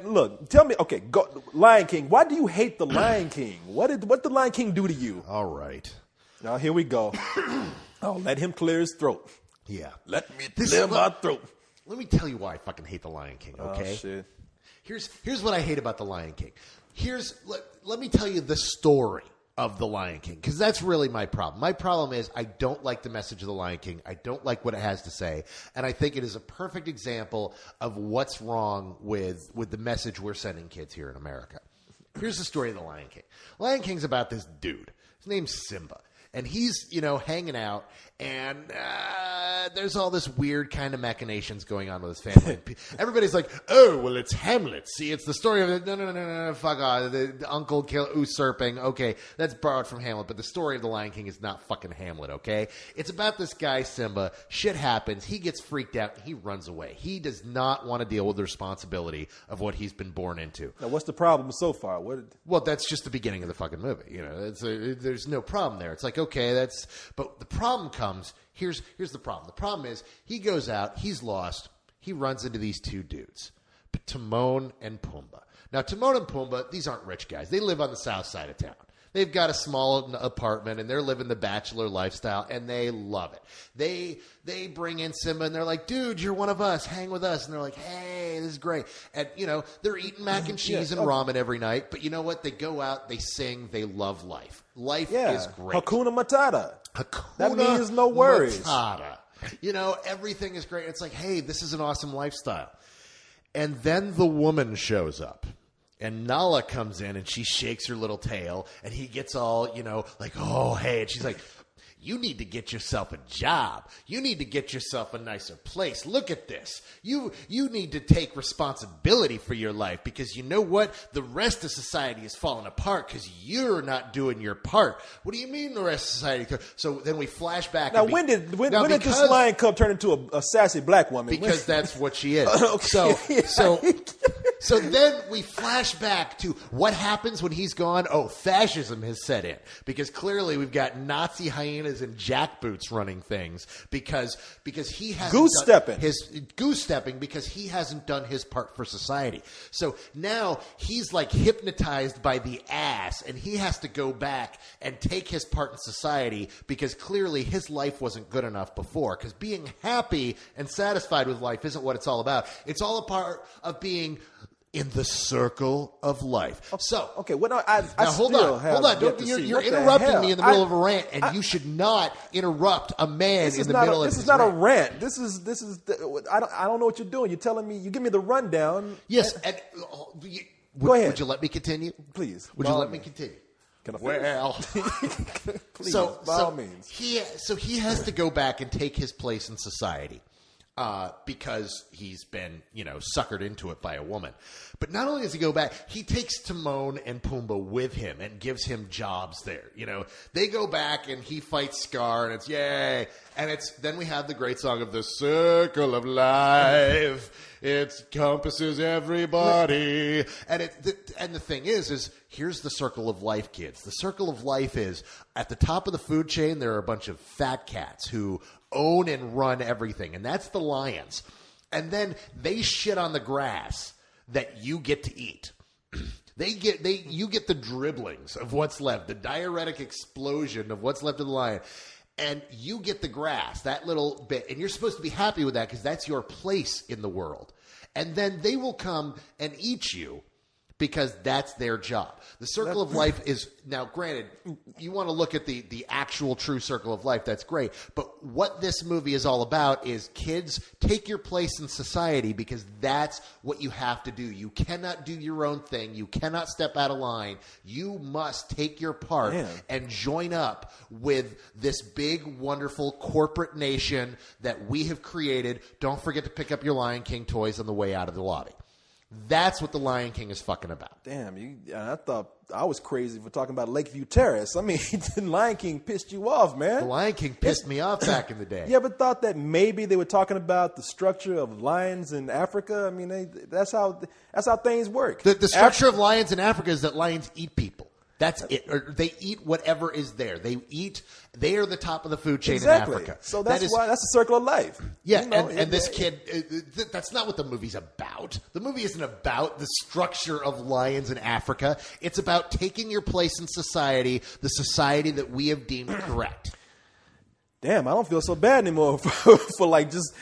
Look, tell me, okay, go, Lion King. Why do you hate the Lion King? What did the Lion King do to you? All right. Now here we go. Oh, let him clear his throat. Yeah. Let me clear my throat. Let me tell you why I fucking hate the Lion King, okay? Oh, shit. Here's what I hate about the Lion King. Let me tell you the story of the Lion King, because that's really my problem. My problem is I don't like the message of the Lion King. I don't like what it has to say, and I think it is a perfect example of what's wrong with the message we're sending kids here in America. Here's the story of the Lion King. Lion King's about this dude. His name's Simba. And he's, hanging out, and there's all this weird kind of machinations going on with his family. Everybody's like, oh, well, it's Hamlet. See, it's the story of no, fuck off. The uncle usurping. Okay, that's borrowed from Hamlet, but the story of the Lion King is not fucking Hamlet, okay? It's about this guy, Simba. Shit happens. He gets freaked out, and he runs away. He does not want to deal with the responsibility of what he's been born into. Now, what's the problem so far? Well, that's just the beginning of the fucking movie. There's no problem there. It's like, okay, but the problem comes, here's the problem. The problem is he goes out, he's lost, he runs into these two dudes, Timon and Pumbaa. Now, Timon and Pumbaa, these aren't rich guys. They live on the south side of town. They've got a small apartment, and they're living the bachelor lifestyle, and they love it. They bring in Simba, and they're like, dude, you're one of us. Hang with us. And they're like, hey, this is great. And, they're eating mac and cheese and ramen every night. But you know what? They go out, they sing, they love life. Life is great. Hakuna Matata. That Hakuna means no worries. Matata. Everything is great. It's like, hey, this is an awesome lifestyle. And then the woman shows up. And Nala comes in, and she shakes her little tail, and he gets all, like, oh, hey. And she's like, you need to get yourself a job. You need to get yourself a nicer place. Look at this. You need to take responsibility for your life, because you know what? The rest of society is falling apart because you're not doing your part. What do you mean the rest of society? So then we flash back. Now, when did this lion cub turn into a sassy black woman? Because that's what she is. Okay. So then we flash back to what happens when he's gone. Oh, fascism has set in, because clearly we've got Nazi hyenas and jackboots running things because he hasn't goose stepping because he hasn't done his part for society. So now he's like hypnotized by the ass, and he has to go back and take his part in society, because clearly his life wasn't good enough before. Because being happy and satisfied with life isn't what it's all about. It's all a part of being in the circle of life. So, okay, well, hold on. You're interrupting me in the middle of a rant, and you should not interrupt a man in the middle of his rant. This is not a rant. This is. I don't know what you're doing. You're telling me. You give me the rundown. Yes. Go ahead. Would you let me continue? Please. Would you let me continue? Can I well, please, by all means. He has to go back and take his place in society. Because he's been, suckered into it by a woman. But not only does he go back, he takes Timon and Pumbaa with him and gives him jobs there. They go back and he fights Scar, and it's yay. And then we have the great song of the circle of life. It encompasses everybody. And the thing is here's the circle of life, kids. The circle of life is at the top of the food chain, there are a bunch of fat cats who own and run everything, and that's the lions. And then they shit on the grass that you get to eat. You get the dribblings of what's left, the diuretic explosion of what's left of the lion, and you get the grass, that little bit, and you're supposed to be happy with that because that's your place in the world. And then they will come and eat you, because that's their job. The circle of life is, now granted, you want to look at the actual true circle of life, that's great. But what this movie is all about is, kids, take your place in society, because that's what you have to do. You cannot do your own thing. You cannot step out of line. You must take your part and join up with this big, wonderful corporate nation that we have created. Don't forget to pick up your Lion King toys on the way out of the lobby. That's what the Lion King is fucking about. Damn, I thought I was crazy for talking about Lakeview Terrace. I mean, the Lion King pissed you off, man. The Lion King pissed me off back in the day. You ever thought that maybe they were talking about the structure of lions in Africa? I mean, that's how things work. The structure of lions in Africa is that lions eat people. That's it. Or they eat whatever is there. They are the top of the food chain Exactly. in Africa. So that's why that's the circle of life. Yeah, and this kid, that's not what the movie's about. The movie isn't about the structure of lions in Africa. It's about taking your place in society, the society that we have deemed correct. Damn, I don't feel so bad anymore for like just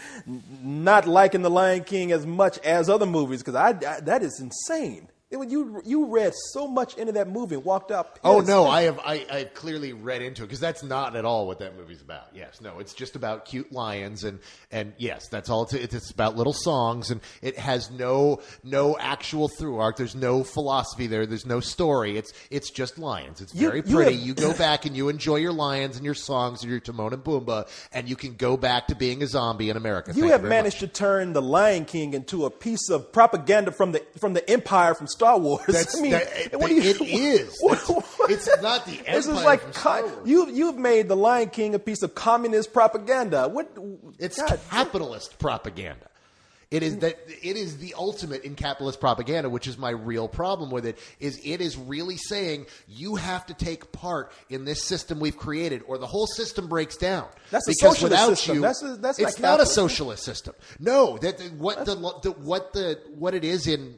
not liking The Lion King as much as other movies, because I that is insane. You read so much into that movie and walked out pissed. Oh no, I clearly read into it, because that's not at all what that movie's about. Yes, no, it's just about cute lions, and yes, that's all. It's about little songs, and it has no actual through arc. There's no philosophy there. There's no story. It's just lions. It's very pretty. You go back and you enjoy your lions and your songs and your Timon and Pumbaa, and you can go back to being a zombie in America. You have managed to turn The Lion King into a piece of propaganda from the Empire from Star Wars. It is. It's not the Empire. This is like from Star Wars. You've made The Lion King a piece of communist propaganda. It's capitalist propaganda. It is the ultimate in capitalist propaganda, which is my real problem with it. It is really saying you have to take part in this system we've created, or the whole system breaks down. That's a socialist system. That's it's not a socialist system. No, what it is in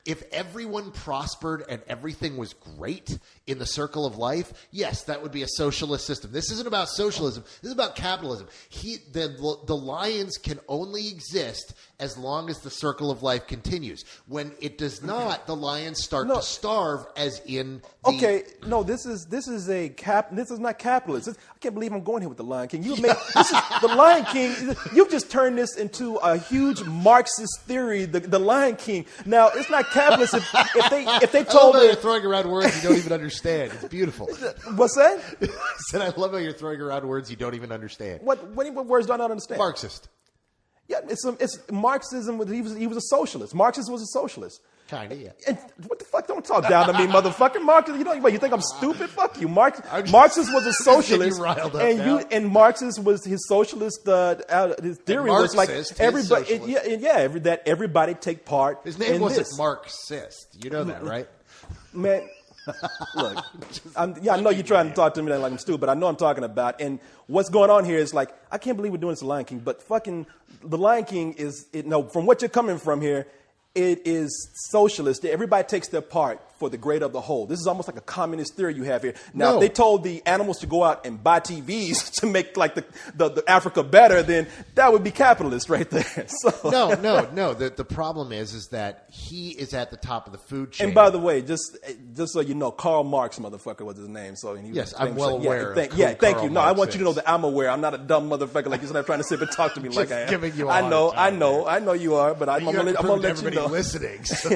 if everyone prospered and everything was great in the circle of life, yes, that would be a socialist system. This isn't about socialism. This is about capitalism. The lions can only exist as long as the circle of life continues. When it does not, the lions start to starve, as in this is not capitalist. I can't believe I'm going here with The Lion King. The Lion King, you've just turned this into a huge Marxist theory, the Lion King. Now, it's not capitalist if they told me. I love how you're throwing around words you don't even understand. It's beautiful. What's that? I said I love how you're throwing around words you don't even understand. What words do I not understand? Marxist. Yeah, it's Marxism. He was a socialist. Marxism was a socialist. Kind of, yeah. And what the fuck? Don't talk down to me, motherfucker. Marxism. You think I'm stupid? Fuck you. Marxist was a socialist, and Marxist was his socialist. His theory was like everybody. That everybody take part. His name wasn't Marxist. You know that, right? Man. Look, I know you're trying to talk to me like I'm stupid, but I know I'm talking about. And what's going on here is like, I can't believe we're doing this to Lion King, but fucking The Lion King from what you're coming from here, it is socialist. Everybody takes their part for the great of the whole. This is almost like a communist theory you have here. Now, if they told the animals to go out and buy TVs to make like the Africa better, then that would be capitalist right there. So. No. The problem is that he is at the top of the food chain. And by the way, just so you know, Karl Marx, motherfucker, was his name. So yes, I'm well aware. Thank you. No, I want you to know that I'm aware. I'm not a dumb motherfucker like you're not trying to sit and talk to me like I am. Giving you I know you are, but I'm gonna let you know. Listening. So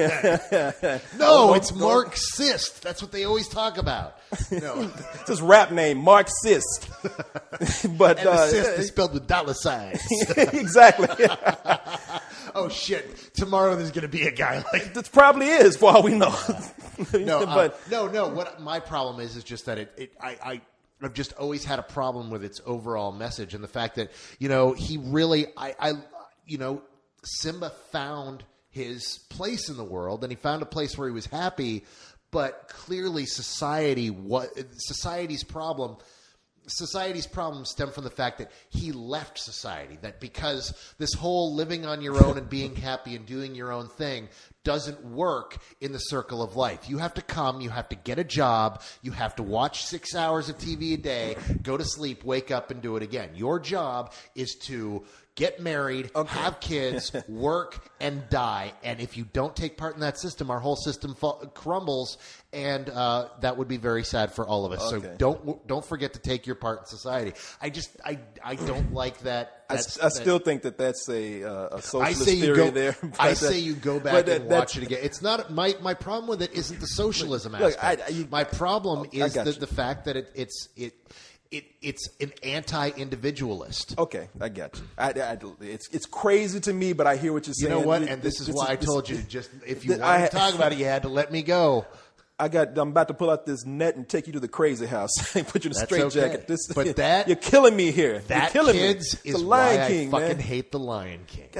no, it's Marxist. That's what they always talk about. No, it's his rap name, Marxist. But and the "sist" is spelled with dollar signs. Exactly. Oh shit! Tomorrow there's going to be a guy like this. Probably is, for all we know. No. What my problem is just that I've just always had a problem with its overall message, and the fact that he really Simba found his place in the world, and he found a place where he was happy, but clearly society's problem stemmed from the fact that he left society, that because this whole living on your own and being happy and doing your own thing doesn't work in the circle of life. You have to get a job, you have to watch 6 hours of TV a day, go to sleep, wake up and do it again. Your job is to get married, have kids, work, and die. And if you don't take part in that system, our whole system crumbles, and that would be very sad for all of us. So don't forget to take your part in society. I don't like that. I still think that's a socialist theory there. I say you go back and watch it again. It's not my problem with it isn't the socialism aspect. My problem is the fact that it's an anti-individualist. Okay, I get you. It's crazy to me, but I hear what you're saying. You know what? And this is why I told you to just, if you want to talk about it, you had to let me go. I'm about to pull out this net and take you to the crazy house and put you in a straitjacket. But you're killing me here. That, you're killing kids, me. is why I fucking hate The Lion King.